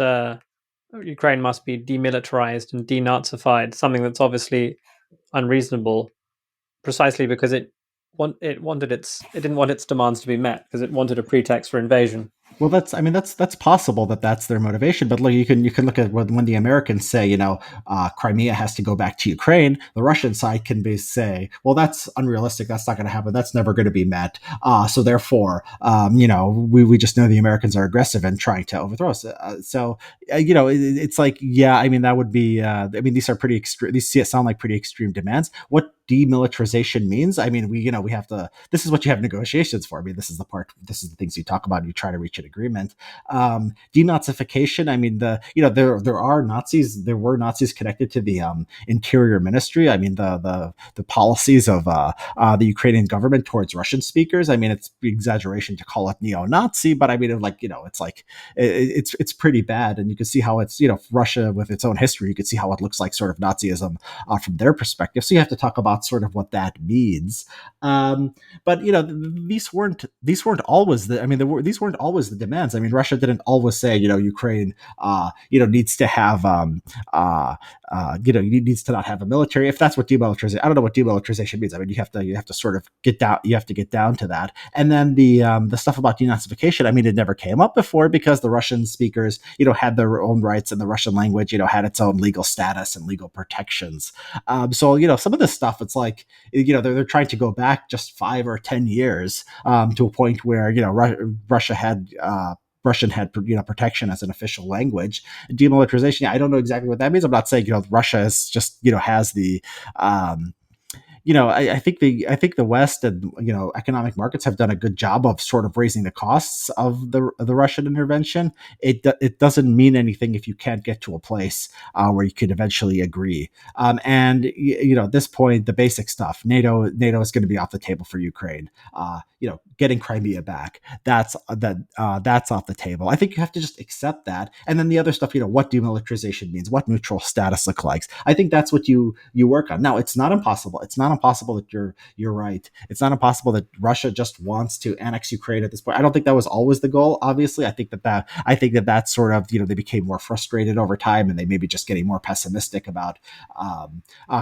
Speaker 2: Ukraine must be demilitarized and denazified, something that's obviously unreasonable, precisely because it didn't want its demands to be met because it wanted a pretext for invasion.
Speaker 3: Well, that's possible that's their motivation. But look, you can look at when the Americans say, Crimea has to go back to Ukraine. The Russian side can say, well, that's unrealistic. That's not going to happen. That's never going to be met. So therefore, we just know the Americans are aggressive and trying to overthrow us. It's like, yeah, I mean, that would be. These are pretty extreme. These sound like pretty extreme demands. What demilitarization means? I mean, we have to. This is what you have negotiations for. I mean, this is the part. This is the things you talk about. You try to reach an agreement. Denazification. I mean, there are Nazis. There were Nazis connected to the Interior Ministry. I mean, the policies of the Ukrainian government towards Russian speakers. I mean, it's exaggeration to call it neo-Nazi, but I mean, it's like it's pretty bad, and you can see how it's Russia with its own history. You can see how it looks like sort of Nazism from their perspective. So you have to talk about sort of what that means. But these weren't always these weren't always the demands. I mean, Russia didn't always say Ukraine needs to have needs to not have a military. If that's what demilitarization, I don't know what demilitarization means. I mean, you have to sort of get down to that. And then the stuff about denazification. I mean, it never came up before because the Russian speakers had their own rights and the Russian language had its own legal status and legal protections. So some of this stuff, it's like they're trying to go back just 5 or 10 years to a point where Russia had Russian had protection as an official language. Demilitarization, I don't know exactly what that means. I'm not saying Russia is just has the I think the West and economic markets have done a good job of sort of raising the costs of the Russian intervention. It doesn't mean anything if you can't get to a place where you could eventually agree. And at this point, the basic stuff, NATO is going to be off the table for Ukraine. Getting Crimea back, that's off the table. I think you have to just accept that, and then the other stuff, what demilitarization means, what neutral status looks like. I think that's what you work on. Now, it's not impossible. It's not impossible that you're right. It's not impossible that Russia just wants to annex Ukraine at this point. I don't think that was always the goal. Obviously, I think that's sort of they became more frustrated over time, and they may be just getting more pessimistic about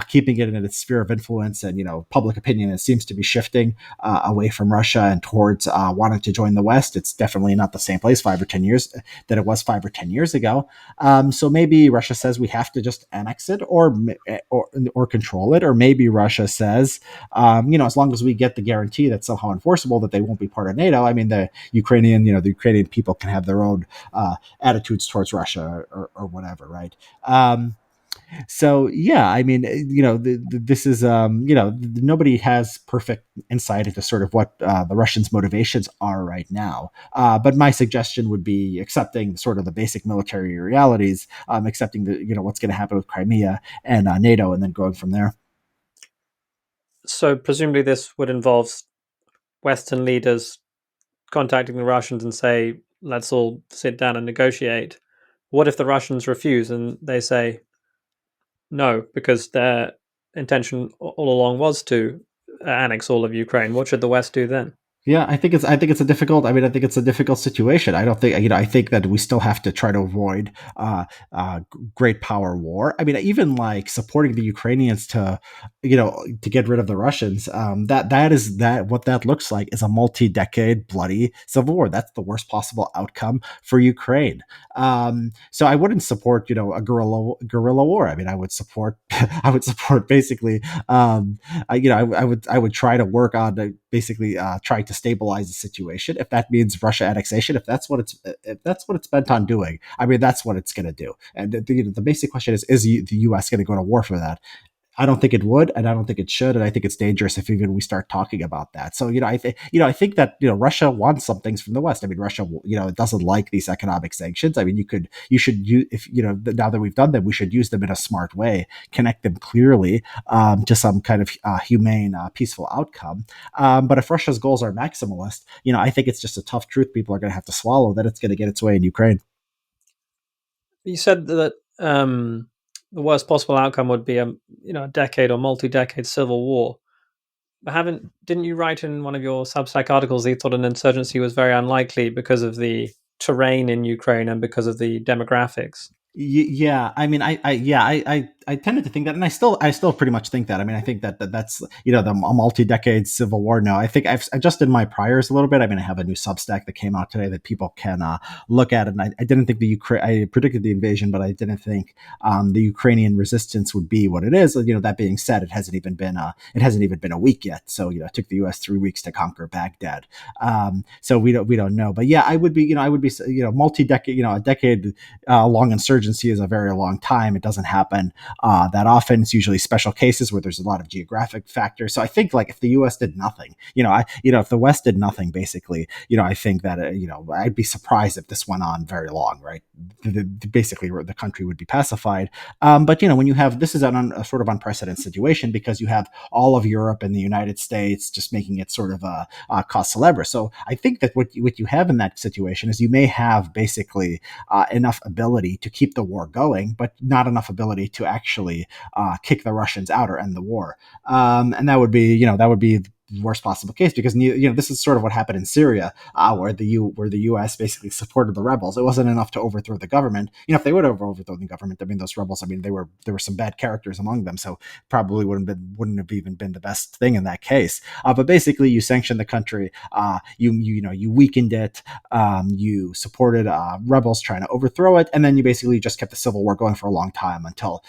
Speaker 3: keeping it in its sphere of influence, and public opinion. It seems to be shifting away from Russia and towards wanting to join the West. It's definitely not the same place 5 or 10 years that it was 5 or 10 years ago. So maybe Russia says we have to just annex it or control it, or maybe Russia says, as long as we get the guarantee that's somehow enforceable that they won't be part of NATO. I mean, the Ukrainian people can have their own attitudes towards Russia or whatever, right? So yeah, I mean, this is nobody has perfect insight into sort of what the Russians' motivations are right now. But my suggestion would be accepting sort of the basic military realities, accepting what's going to happen with Crimea and NATO, and then going from there.
Speaker 2: So presumably this would involve Western leaders contacting the Russians and say, let's all sit down and negotiate. What if the Russians refuse and they say no, because their intention all along was to annex all of Ukraine? What should the West do then?
Speaker 3: Yeah, I think it's a difficult. I mean, I think it's a difficult situation. I don't think I think that we still have to try to avoid great power war. I mean, even like supporting the Ukrainians to get rid of the Russians. That what that looks like is a multi-decade bloody civil war. That's the worst possible outcome for Ukraine. So I wouldn't support a guerrilla war. I mean, I would support I would support basically I would try to work on basically trying to stabilize the situation. If that means Russia annexation, if that's what it's bent on doing, I mean that's what it's going to do. And the basic question is the U.S. going to go to war for that? I don't think it would, and I don't think it should, and I think it's dangerous if even we start talking about that. So I think that Russia wants some things from the West. I mean, Russia doesn't like these economic sanctions. I mean, you should use if now that we've done them, we should use them in a smart way, connect them clearly to some kind of humane, peaceful outcome. But if Russia's goals are maximalist, I think it's just a tough truth people are going to have to swallow that it's going to get its way in Ukraine.
Speaker 2: You said that the worst possible outcome would be a decade or multi-decade civil war. But didn't you write in one of your Substack articles that you thought an insurgency was very unlikely because of the terrain in Ukraine and because of the demographics?
Speaker 3: Yeah, I mean, I tended to think that, and I still pretty much think that. I mean, I think that's the a multi-decade civil war. No, I think I've adjusted my priors a little bit. I mean, I have a new Substack that came out today that people can look at, and I didn't think the Ukraine. I predicted the invasion, but I didn't think the Ukrainian resistance would be what it is. That being said, it hasn't even been a week yet. So it took the U.S. 3 weeks to conquer Baghdad. So we don't know. But yeah, I would be multi-decade, a decade long insurgency is a very long time. It doesn't happen that often. It's usually special cases where there's a lot of geographic factors. So I think like if the U.S. did nothing, if the West did nothing, basically, I think that I'd be surprised if this went on very long, right? Basically, the country would be pacified. But when you have this is a sort of unprecedented situation because you have all of Europe and the United States just making it sort of a cause célèbre. So I think that what you have in that situation is you may have basically enough ability to keep the war going, but not enough ability to actually kick the Russians out or end the war. And that would be the worst possible case because this is sort of what happened in Syria, where the U.S. basically supported the rebels. It wasn't enough to overthrow the government. If they would have overthrown the government, I mean, those rebels, I mean, there were some bad characters among them, so probably wouldn't have even been the best thing in that case. But basically, you sanctioned the country, you weakened it, you supported rebels trying to overthrow it, and then you basically just kept the civil war going for a long time until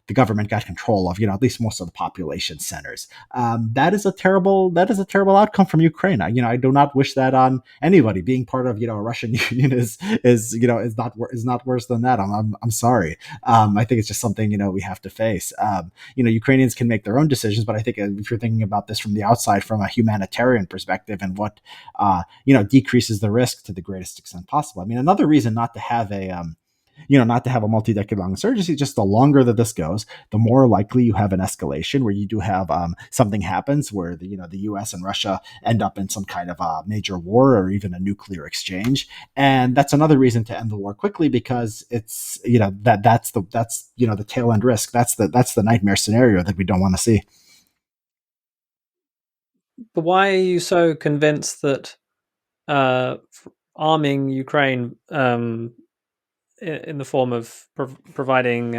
Speaker 3: the government got control of at least most of the population centers. That is a terrible outcome from Ukraine. I do not wish that on anybody. Being part of a Russian Union is not worse than that. I'm sorry. I think it's just something we have to face. Ukrainians can make their own decisions, but I think if you're thinking about this from the outside, from a humanitarian perspective, and what decreases the risk to the greatest extent possible. I mean, another reason not to have a multi-decade long insurgency, just the longer that this goes, the more likely you have an escalation where you do have something happens where the U.S. and Russia end up in some kind of a major war or even a nuclear exchange, and that's another reason to end the war quickly because it's that's the tail end risk. That's the nightmare scenario that we don't want to see.
Speaker 2: But why are you so convinced that arming Ukraine in the form of providing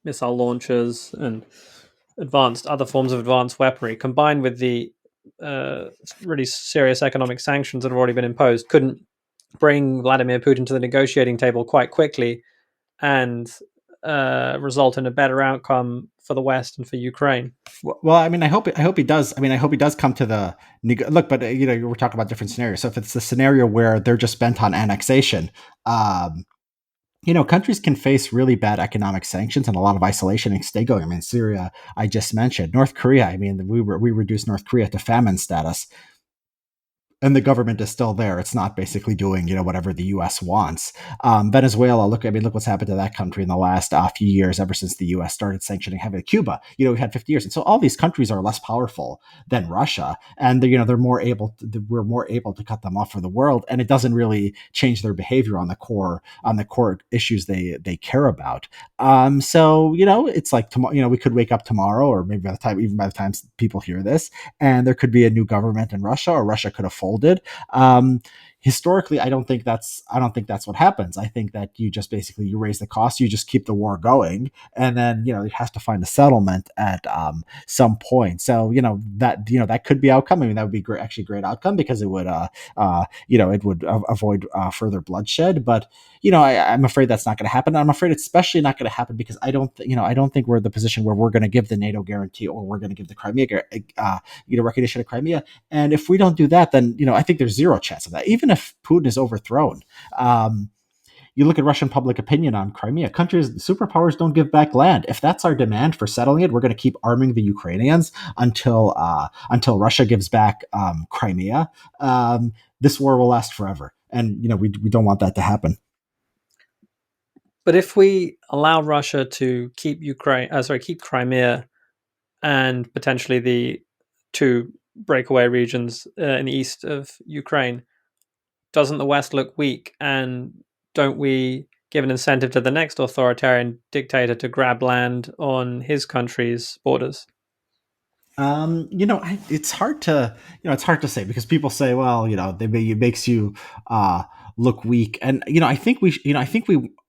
Speaker 2: missile launchers and other forms of advanced weaponry, combined with the really serious economic sanctions that have already been imposed, couldn't bring Vladimir Putin to the negotiating table quite quickly and result in a better outcome for the West and for Ukraine?
Speaker 3: Well, I mean, I hope he does. I mean, I hope he does come to the look. But we're talking about different scenarios. So if it's the scenario where they're just bent on annexation, um, countries can face really bad economic sanctions and a lot of isolation and stay going. I mean, Syria, I just mentioned North Korea. I mean, we reduced North Korea to famine status. and the government is still there. It's not basically doing whatever the U.S. wants. Venezuela, look what's happened to that country in the last few years, ever since the U.S. started sanctioning heavily. Cuba, we've had 50 years, and so all these countries are less powerful than Russia, and they're more able. We're more able to cut them off for the world, and it doesn't really change their behavior on the core issues they care about. So it's like tomorrow. We could wake up tomorrow, or maybe even by the time people hear this, and there could be a new government in Russia, or Russia could have folded. Um, Historically, I don't think that's what happens. I think that you raise the cost, you just keep the war going, and then you have to find a settlement at some point. So that could be outcome. I mean, that would be great, actually great outcome, because it would it would avoid further bloodshed. But I'm afraid that's not going to happen. I'm afraid it's especially not going to happen because I don't think we're in the position where we're going to give the NATO guarantee, or we're going to give the Crimea recognition of Crimea. And if we don't do that, then I think there's zero chance of that. Even if Putin is overthrown, um, you look at Russian public opinion on Crimea. Countries, superpowers don't give back land. If that's our demand for settling it, we're going to keep arming the Ukrainians until Russia gives back Crimea. This war will last forever, and we don't want that to happen.
Speaker 2: But if we allow Russia to keep keep Crimea and potentially the two breakaway regions in the east of Ukraine, doesn't the West look weak? And don't we give an incentive to the next authoritarian dictator to grab land on his country's borders?
Speaker 3: It's hard to say, because people say, well, it makes you uh, look weak, and I think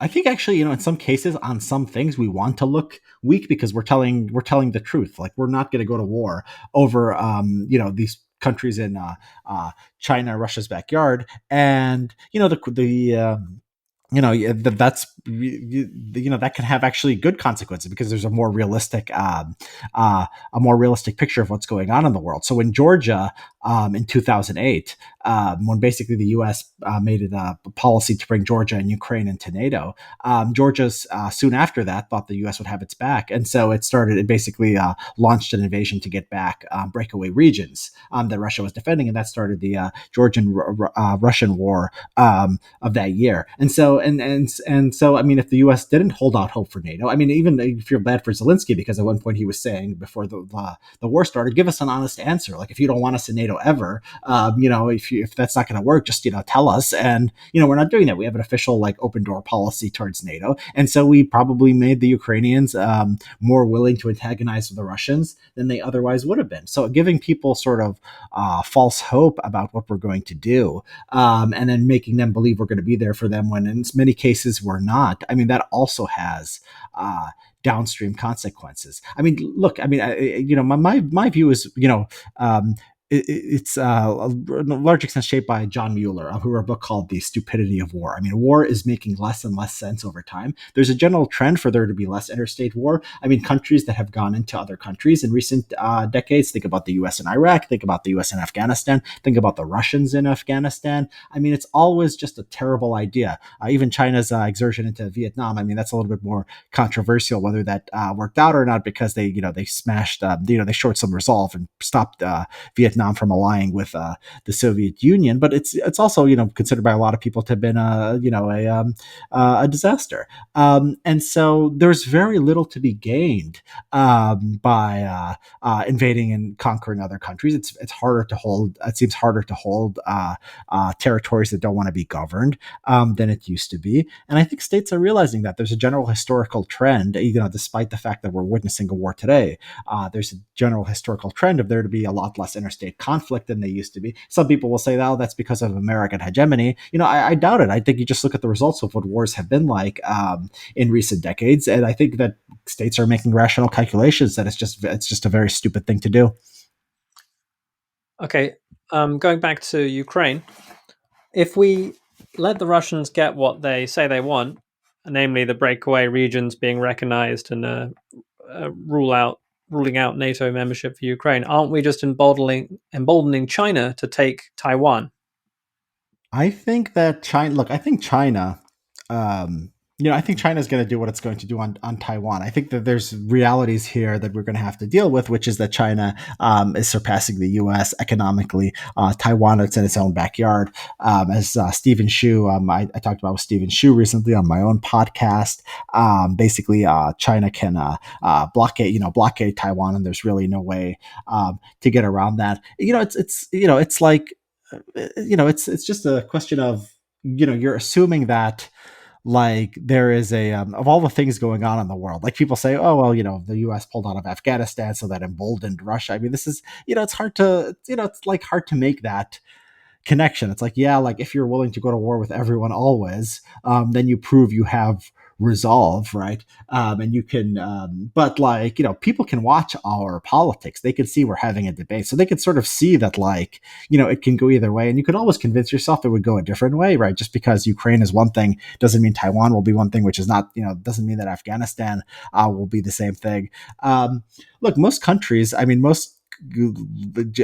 Speaker 3: I think actually, in some cases, on some things, we want to look weak because we're telling the truth. Like, we're not going to go to war over these countries in China, Russia's backyard, and yeah, that can have actually good consequences, because there's a more realistic picture of what's going on in the world. So in Georgia, in 2008, when basically the U.S. Made it a policy to bring Georgia and Ukraine into NATO, Georgia's soon after that thought the U.S. would have its back, and so it basically launched an invasion to get back breakaway regions that Russia was defending, and that started the Georgian Russian War of that year. And so I mean, if the U.S. didn't hold out hope for NATO, I mean, even you feel bad for Zelensky, because at one point he was saying, before the war started, give us an honest answer. Like, if you don't want us in NATO ever, if that's not going to work, just tell us. And we're not doing that. We have an official, like, open door policy towards NATO, and so we probably made the Ukrainians more willing to antagonize the Russians than they otherwise would have been. So giving people sort of false hope about what we're going to do, and then making them believe we're going to be there for them when in many cases we're not. I mean, that also has downstream consequences. I mean, look, I mean, my view is, it's a large extent shaped by John Mueller, who wrote a book called The Stupidity of War. I mean, war is making less and less sense over time. There's a general trend for there to be less interstate war. I mean, countries that have gone into other countries in recent decades, think about the U.S. in Iraq, think about the U.S. in Afghanistan, think about the Russians in Afghanistan. I mean, it's always just a terrible idea. Even China's exertion into Vietnam, I mean, that's a little bit more controversial whether that worked out or not, because they smashed, they showed some resolve and stopped Vietnam from allying with the Soviet Union. But it's also considered by a lot of people to have been a disaster. And so there's very little to be gained by invading and conquering other countries. It's harder to hold. It seems harder to hold territories that don't want to be governed than it used to be. And I think states are realizing that there's a general historical trend, despite the fact that we're witnessing a war today. There's a general historical trend of there to be a lot less interstate conflict than they used to be. Some people will say, oh, that's because of American hegemony. I doubt it. I think you just look at the results of what wars have been like in recent decades, and I think that states are making rational calculations that it's just a very stupid thing to do.
Speaker 2: Okay, going back to Ukraine, if we let the Russians get what they say they want, namely the breakaway regions being recognized and ruling out NATO membership for Ukraine, aren't we just emboldening China to take Taiwan?
Speaker 3: I think that China. Look, I think China. I think China's going to do what it's going to do on Taiwan. I think that there's realities here that we're going to have to deal with, which is that China is surpassing the U.S. economically. Taiwan, it's in its own backyard. As Stephen Shu, I talked about with Stephen Shu recently on my own podcast. Basically, China can blockade Taiwan, and there's really no way to get around that. It's like it's just a question of you're assuming that like there is a of all the things going on in the world, like people say, oh well, the US pulled out of Afghanistan, so that emboldened Russia. I mean, this is it's hard to it's like hard to make that connection. It's like, yeah, like if you're willing to go to war with everyone always, then you prove you have resolve, right? And you can, but like, people can watch our politics. They can see we're having a debate. So they can sort of see that, like, it can go either way. And you could always convince yourself it would go a different way, right? Just because Ukraine is one thing doesn't mean Taiwan will be one thing, which is not, doesn't mean that Afghanistan will be the same thing. Look, most countries, I mean,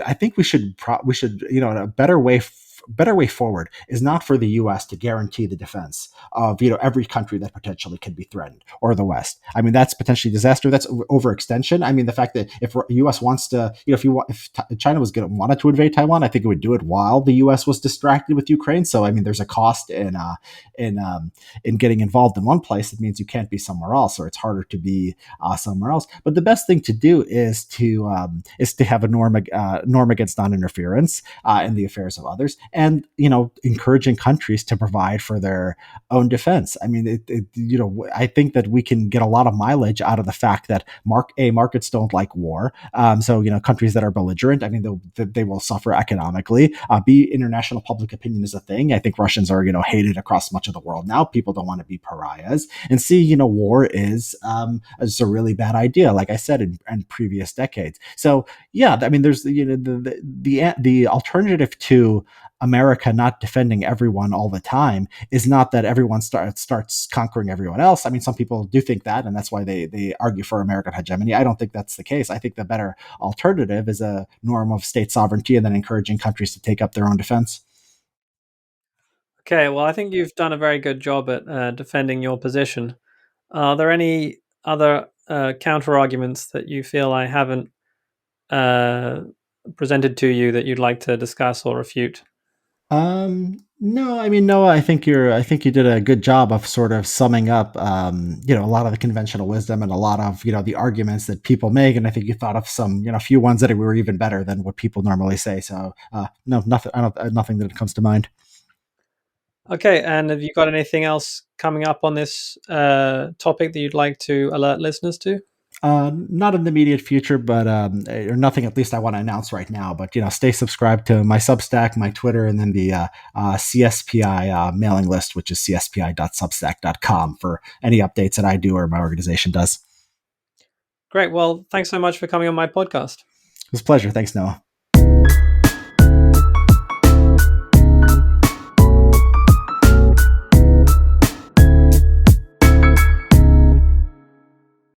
Speaker 3: I think a better way forward is not for the US to guarantee the defense of every country that potentially could be threatened, or the West. I mean, that's potentially disaster. That's overextension. I mean, the fact that if US wants to, if China was going to wanted to invade Taiwan, I think it would do it while the US was distracted with Ukraine. So I mean, there's a cost in getting involved in one place. It means you can't be somewhere else, or it's harder to be somewhere else. But the best thing to do is to have a norm against non-interference in the affairs of others, and encouraging countries to provide for their own defense. I mean, I think that we can get a lot of mileage out of the fact that markets don't like war. So countries that are belligerent, I mean, they will suffer economically. International public opinion is a thing. I think Russians are hated across much of the world now. People don't want to be pariahs, and war is a really bad idea, like I said in previous decades. So yeah, I mean, there's the alternative to America not defending everyone all the time is not that everyone starts conquering everyone else. I mean, some people do think that, and that's why they argue for American hegemony. I don't think that's the case. I think the better alternative is a norm of state sovereignty, and then encouraging countries to take up their own defense.
Speaker 2: Okay, well, I think you've done a very good job at defending your position. Are there any other counter arguments that you feel I haven't presented to you that you'd like to discuss or refute?
Speaker 3: No, I mean, Noah, I think you did a good job of sort of summing up, a lot of the conventional wisdom and a lot of, the arguments that people make. And I think you thought of some, few ones that were even better than what people normally say. So, no, nothing, nothing that comes to mind.
Speaker 2: Okay, and have you got anything else coming up on this topic that you'd like to alert listeners to?
Speaker 3: Not in the immediate future, but or nothing. At least I want to announce right now. But stay subscribed to my Substack, my Twitter, and then the CSPI mailing list, which is cspi.substack.com, for any updates that I do or my organization does.
Speaker 2: Great. Well, thanks so much for coming on my podcast.
Speaker 3: It was a pleasure. Thanks, Noah.